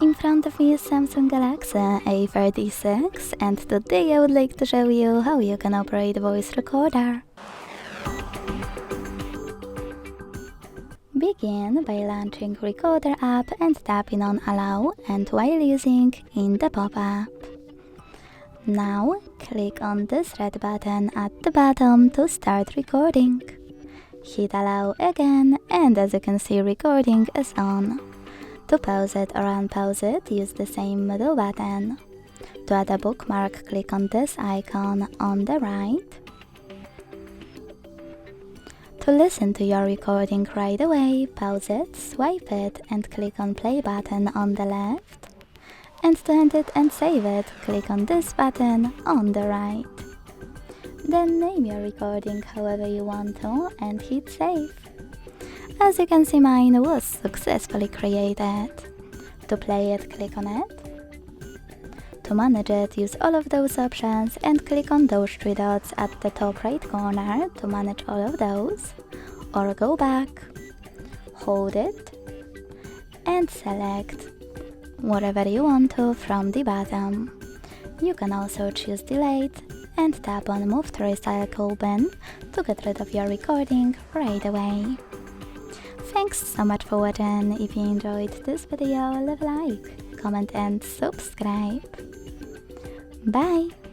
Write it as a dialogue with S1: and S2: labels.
S1: In front of me is Samsung Galaxy A36, and today I would like to show you how you can operate a voice recorder. Begin by launching Recorder app and tapping on Allow and while using in the pop-up. Now click on this red button at the bottom to start recording. Hit Allow again, and as you can see, recording is on. To pause it or unpause it, use the same middle button. To add a bookmark, click on this icon on the right. To listen to your recording right away, pause it, swipe it, and click on play button on the left. And to end it and save it, click on this button on the right. Then name your recording however you want to and hit save. As you can see, mine was successfully created. To play it, click on it. To manage it, use all of those options and click on those three dots at the top right corner to manage all of those. Or go back, hold it, and select whatever you want to from the bottom. You can also choose Delete and tap on Move to Recycle bin to get rid of your recording right away. Thanks so much for watching. If you enjoyed this video, leave a like, comment and subscribe. Bye!